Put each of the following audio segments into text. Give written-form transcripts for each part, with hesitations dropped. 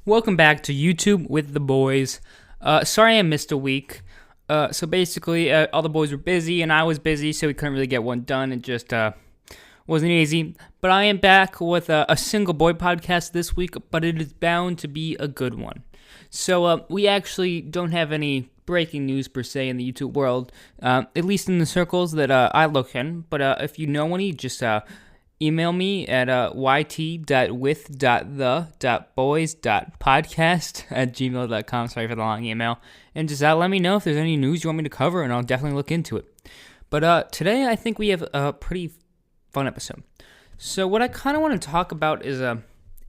Welcome back to YouTube with the boys. Sorry I missed a week. So basically, all the boys were busy and I was busy, so we couldn't really get one done. It just wasn't easy. But I am back with a single boy podcast this week, but it is bound to be a good one. So we actually don't have any breaking news per se in the YouTube world, at least in the circles that I look in. But if you know any, just email me at yt.with.the.boys.podcast@gmail.com. Sorry for the long email. And just let me know if there's any news you want me to cover, and I'll definitely look into it. But today I think we have a pretty fun episode. So what I kind of want to talk about is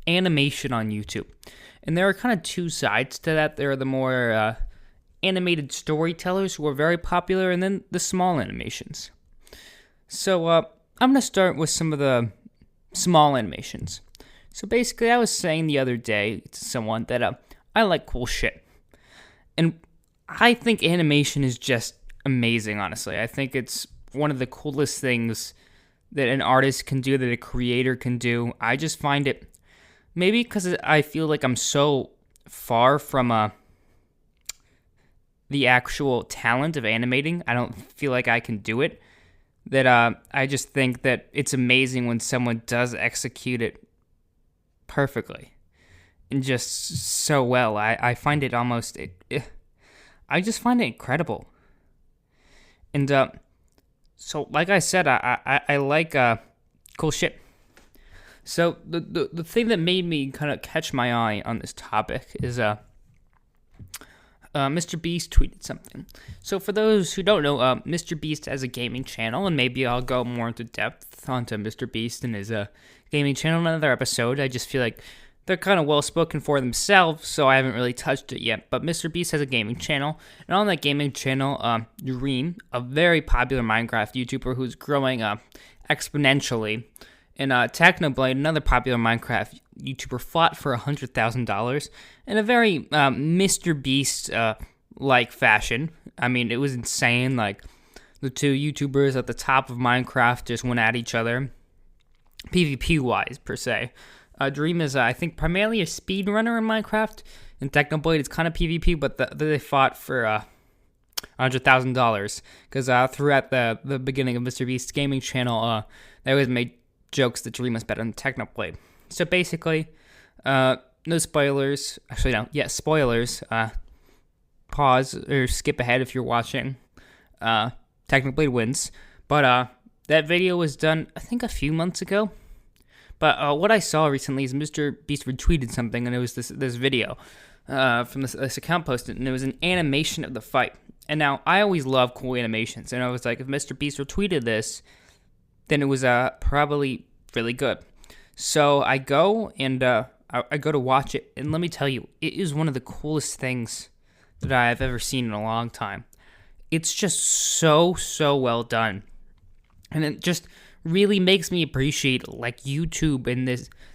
animation on YouTube. And there are kind of two sides to that. There are the more animated storytellers who are very popular, and then the small animations. So I'm going to start with some of the small animations. So basically, I was saying the other day to someone that I like cool shit. And I think animation is just amazing, honestly. I think it's one of the coolest things that an artist can do, that a creator can do. I just find it, maybe because I feel like I'm so far from the actual talent of animating, I don't feel like I can do it. That I just think that it's amazing when someone does execute it perfectly and just so well. I find it almost, I just find it incredible. And so, like I said, I like cool shit. So the thing that made me kind of catch my eye on this topic is Mr. Beast tweeted something. So for those who don't know, Mr. Beast has a gaming channel, and maybe I'll go more into depth onto Mr. Beast and his gaming channel in another episode. I just feel like they're kind of well spoken for themselves, so I haven't really touched it yet. But Mr. Beast has a gaming channel, and on that gaming channel, Dream, a very popular Minecraft YouTuber who's growing exponentially, and Technoblade, another popular Minecraft YouTuber, fought for $100,000 in a very Mr. Beast like fashion. I mean, it was insane. Like, the two YouTubers at the top of Minecraft just went at each other, PvP-wise, per se. Dream is, I think, primarily a speedrunner in Minecraft, and Technoblade is kind of PvP, but they fought for $100,000, because throughout the beginning of Mr. Beast's gaming channel, they always made jokes that Dream was better than Technoblade. So basically, no spoilers. Actually, no. Yeah, spoilers. Pause or skip ahead if you're watching. Technoblade wins. But that video was done, I think, a few months ago. But what I saw recently is Mr. Beast retweeted something, and it was this video from this account posted, and it was an animation of the fight. And now, I always love cool animations, and I was like, if Mr. Beast retweeted this, then it was probably really good. So I go and I go to watch it, and let me tell you, it is one of the coolest things that I have ever seen in a long time. It's just so well done, and it just really makes me appreciate like YouTube and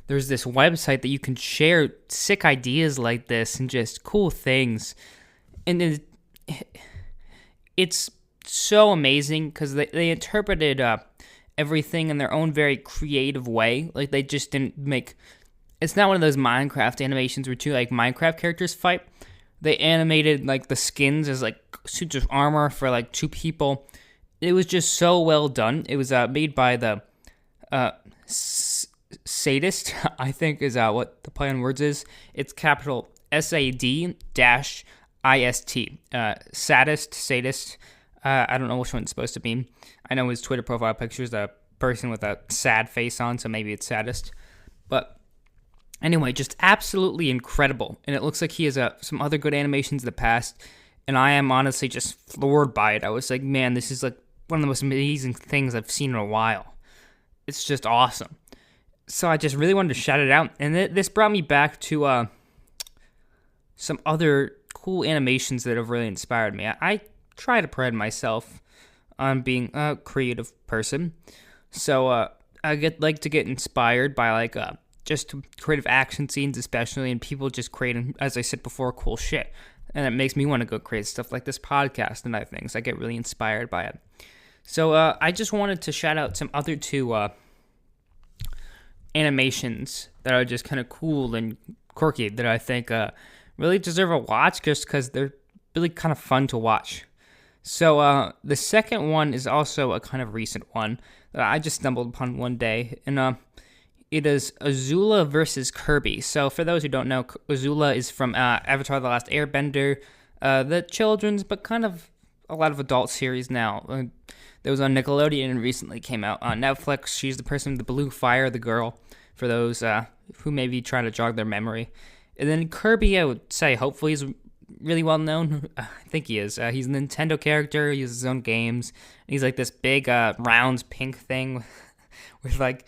there's this website that you can share sick ideas like this and just cool things, and it's so amazing because they interpreted everything in their own very creative way. Like, they just didn't make, it's not one of those Minecraft animations where two like Minecraft characters fight. They animated like the skins as like suits of armor for like two people. It was just so well done. It was made by the Sadist, I think is what the play on words is. It's capital SAD-IST. Sadist. I don't know which one it's supposed to be. I know his Twitter profile picture is a person with a sad face on, so maybe it's Sadist. But anyway, just absolutely incredible. And it looks like he has some other good animations in the past, and I am honestly just floored by it. I was like, man, this is like one of the most amazing things I've seen in a while. It's just awesome. So I just really wanted to shout it out. And this brought me back to some other cool animations that have really inspired me. I try to pride myself on being a creative person, so I like to get inspired by like just creative action scenes, especially, and people just creating, as I said before, cool shit, and it makes me want to go create stuff like this podcast and other things. I get really inspired by it. So I just wanted to shout out some other two animations that are just kind of cool and quirky that I think really deserve a watch just because they're really kind of fun to watch. So the second one is also a kind of recent one that I just stumbled upon one day, and it is Azula versus Kirby. So for those who don't know, Azula is from Avatar: The Last Airbender, the children's but kind of a lot of adult series now. That was on Nickelodeon and recently came out on Netflix. She's the person with the blue fire, the girl, for those who may be trying to jog their memory. And then Kirby, I would say, hopefully is really well known. I think he is. He's a Nintendo character. He has his own games. He's like this big round pink thing with like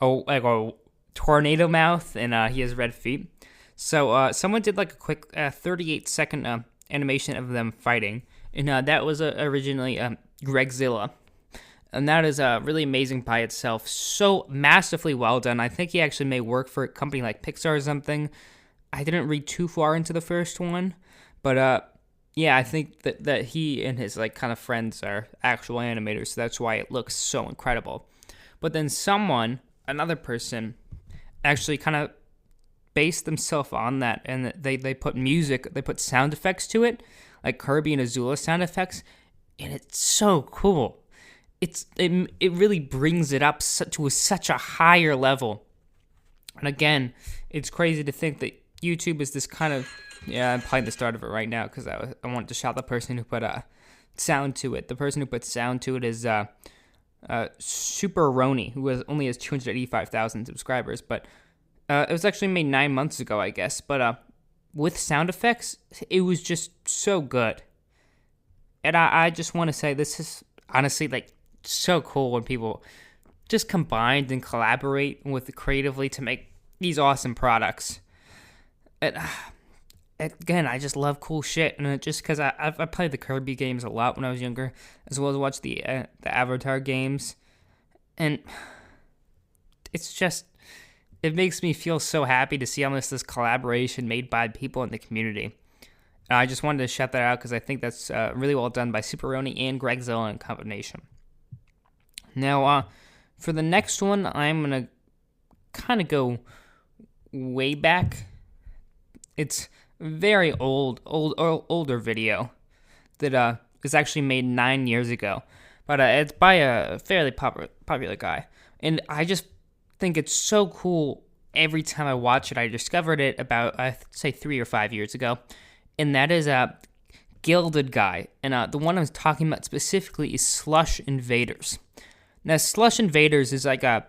a tornado mouth, and he has red feet. So someone did like a quick 38-second animation of them fighting, and that was originally Gregzilla. And that is really amazing by itself. So massively well done. I think he actually may work for a company like Pixar or something. I didn't read too far into the first one, but yeah, I think that he and his like kind of friends are actual animators, so that's why it looks so incredible. But then another person, actually kind of based themselves on that, and they put music, they put sound effects to it, like Kirby and Azula sound effects, and it's so cool. It really brings it up to such a higher level. And again, it's crazy to think that YouTube is this kind of, I'm playing the start of it right now because I wanted to shout the person who put sound to it. The person who put sound to it is Super Roni, who only has 285,000 subscribers, but it was actually made 9 months ago, I guess. But with sound effects, it was just so good. And I just want to say this is honestly like so cool when people just combined and collaborate with creatively to make these awesome products. And again, I just love cool shit, and just because I played the Kirby games a lot when I was younger, as well as watched the Avatar games, and it's just, it makes me feel so happy to see almost this collaboration made by people in the community. I just wanted to shout that out because I think that's really well done by Super Roni and Gregzilla in combination. Now, for the next one, I'm gonna kind of go way back. It's very older video that was actually made 9 years ago, but it's by a fairly popular guy, and I just think it's so cool. Every time I watch it, I discovered it about I'd say 3 or 5 years ago, and that is a Gilded Guy, and the one I was talking about specifically is Slush Invaders. Now, Slush Invaders is like a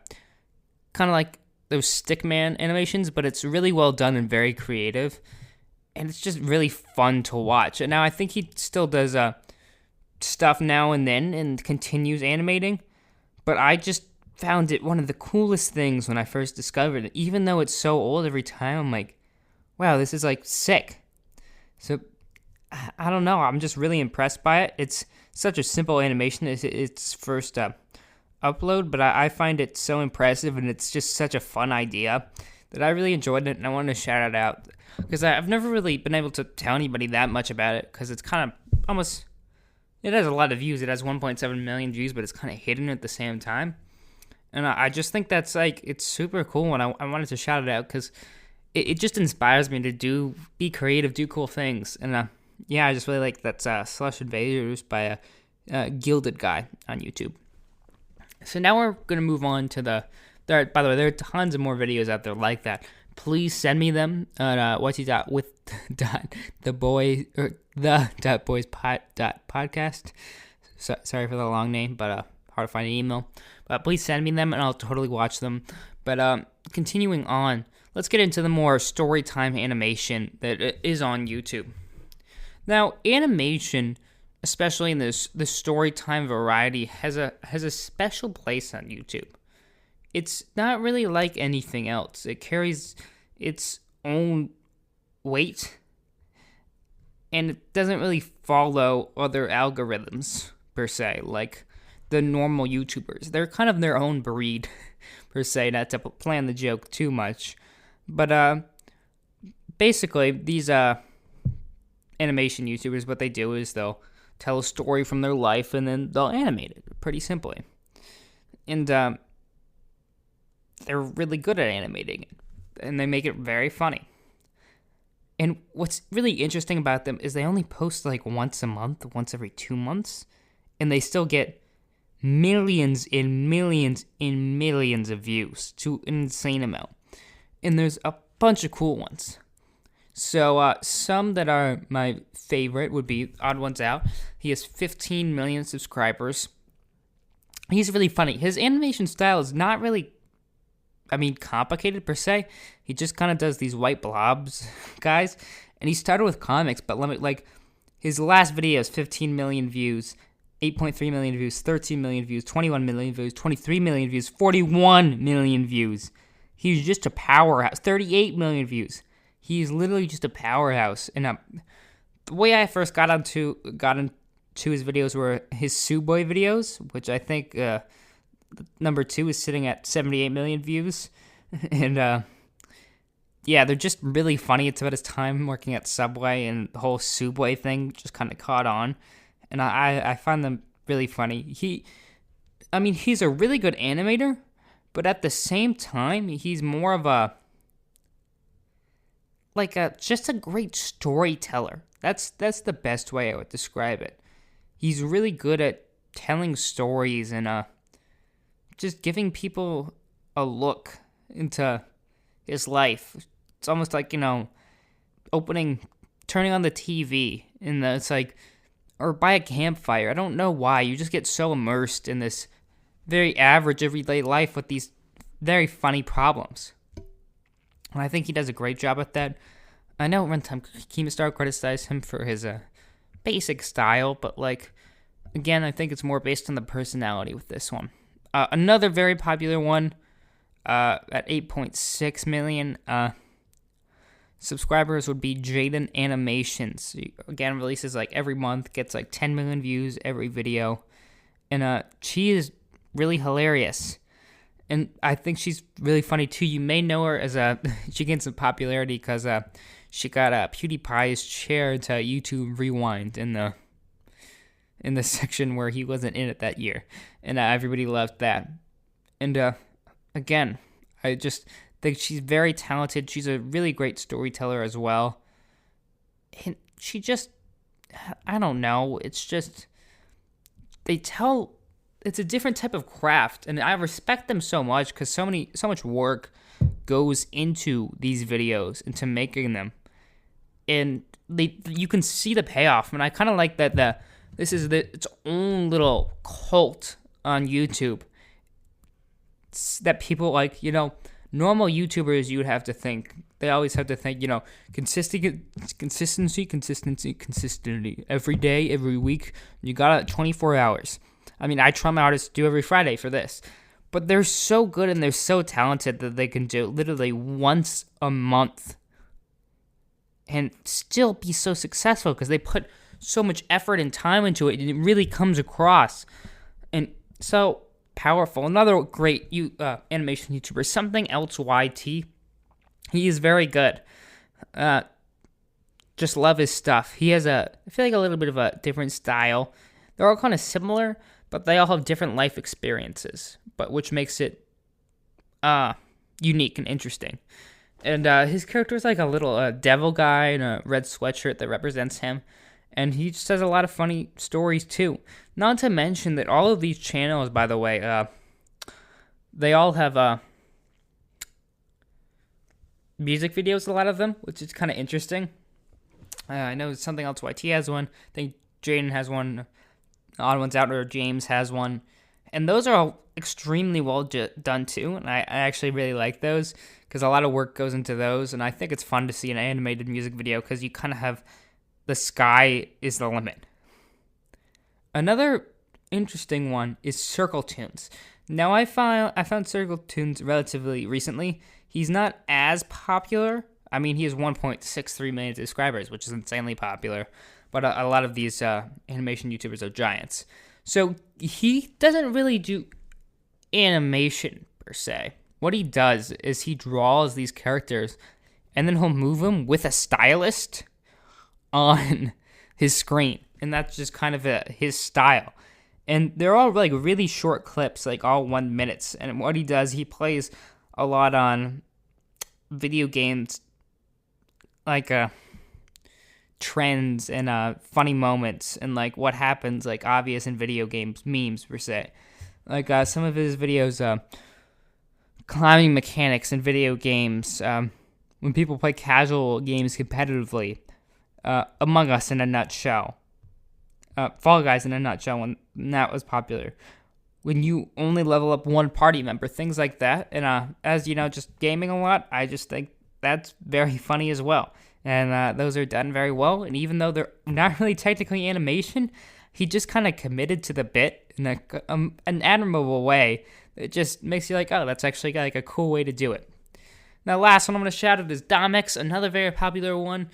kind of like those Stickman animations, but it's really well done and very creative, and it's just really fun to watch. And now I think he still does stuff now and then and continues animating, but I just found it one of the coolest things when I first discovered it. Even though it's so old, every time I'm like, wow, this is like sick. So I don't know, I'm just really impressed by it. It's such a simple animation. It's first upload, but I find it so impressive, and it's just such a fun idea that I really enjoyed it, and I wanted to shout it out because I've never really been able to tell anybody that much about it because it's kind of almost, it has a lot of views. It has 1.7 million views, but it's kind of hidden at the same time, and I just think that's like, it's super cool, and I wanted to shout it out because it just inspires me to be creative, do cool things, and yeah, I just really like that Slush Invaders by a Gilded Guy on YouTube. So now we're going to move on to by the way, there are tons of more videos out there like that. Please send me them at podcast. Sorry for the long name, but hard to find an email. But please send me them, and I'll totally watch them. But continuing on, let's get into the more story time animation that is on YouTube. Now, animation, especially in this story time variety, has a special place on YouTube. It's not really like anything else. It carries its own weight, and it doesn't really follow other algorithms per se, like the normal YouTubers. They're kind of their own breed per se, not to plan the joke too much. But basically, these animation YouTubers, what they do is they'll tell a story from their life, and then they'll animate it pretty simply. And they're really good at animating it. and they make it very funny. And what's really interesting about them is they only post like once a month, once every 2 months, and they still get millions and millions and millions of views to an insane amount. And there's a bunch of cool ones. So some that are my favorite would be Odd Ones Out. He has 15 million subscribers. He's really funny. His animation style is not really, complicated per se. He just kind of does these white blobs, guys. And he started with comics, but his last video is 15 million views, 8.3 million views, 13 million views, 21 million views, 23 million views, 41 million views. He's just a powerhouse. 38 million views. He's literally just a powerhouse. And the way I first got into his videos were his Subway videos, which I think number 2 is sitting at 78 million views. And they're just really funny. It's about his time working at Subway, and the whole Subway thing just kind of caught on. And I find them really funny. He's a really good animator, but at the same time, he's more of just a great storyteller. That's the best way I would describe it. He's really good at telling stories and just giving people a look into his life. It's almost like, turning on the TV, and it's like, or by a campfire. I don't know why. You just get so immersed in this very average, everyday life with these very funny problems. And I think he does a great job at that. I know Runtime Keemstar criticized him for his basic style, but again, I think it's more based on the personality with this one. Another very popular one at 8.6 million subscribers would be Jaden Animations. Again, releases every month, gets 10 million views every video, and she is really hilarious. And I think she's really funny too. You may know her as she gained some popularity because she got PewDiePie's chair to YouTube Rewind in the section where he wasn't in it that year, and everybody loved that. And again, I just think she's very talented. She's a really great storyteller as well. And she just, I don't know, it's just, it's a different type of craft, and I respect them so much because so much work goes into these videos, into making them, and you can see the payoff. And I kind of like that this is its own little cult on YouTube. That people normal YouTubers, you would have to think. They always have to think, consistency, every day, every week. You got it 24 hours. I try my hardest to do every Friday for this. But they're so good and they're so talented that they can do literally once a month and still be so successful because they put so much effort and time into it, and it really comes across. And so powerful. Another great animation YouTuber, Something Else YT. He is very good. Just love his stuff. He has I feel like a little bit of a different style. They're all kind of similar, but they all have different life experiences, which makes it unique and interesting. And his character is like a little devil guy in a red sweatshirt that represents him. And he just has a lot of funny stories, too. Not to mention that all of these channels, by the way, they all have music videos, a lot of them, which is kind of interesting. I know Something Else YT has one. I think Jaden has one. Odd Ones Out, or James has one. And those are all extremely well done, too. And I actually really like those because a lot of work goes into those. And I think it's fun to see an animated music video because you kind of have the sky is the limit. Another interesting one is Circle Tunes. Now, I found Circle Tunes relatively recently. He's not as popular. He has 1.63 million subscribers, which is insanely popular. But a lot of these animation YouTubers are giants. So he doesn't really do animation, per se. What he does is he draws these characters, and then he'll move them with a stylist on his screen. And that's just kind of his style. And they're all really short clips, all 1 minute. And what he does, he plays a lot on video games, like trends and funny moments and like what happens like obvious in video games, memes per se. Like some of his videos, climbing mechanics in video games, when people play casual games competitively, Among Us in a nutshell, Fall Guys in a nutshell when that was popular. When you only level up one party member, things like that. And as you know, just gaming a lot, I just think that's very funny as well. And those are done very well. And even though they're not really technically animation, he just kind of committed to the bit in an admirable way. It just makes you like, oh, that's actually like a cool way to do it. Now, last one I'm going to shout out is Domex, another very popular one.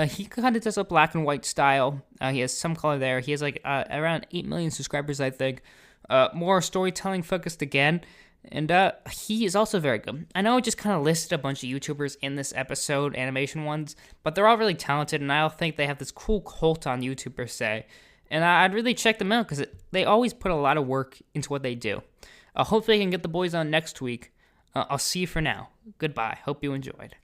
He kind of does a black and white style. He has some color there. He has like around 8 million subscribers, I think. More storytelling focused again. And he is also very good. I know I just kind of listed a bunch of YouTubers in this episode, animation ones, but they're all really talented, and I think they have this cool cult on YouTube per se. And I'd really check them out because they always put a lot of work into what they do. Hopefully I can get the boys on next week. I'll see you for now. Goodbye. Hope you enjoyed.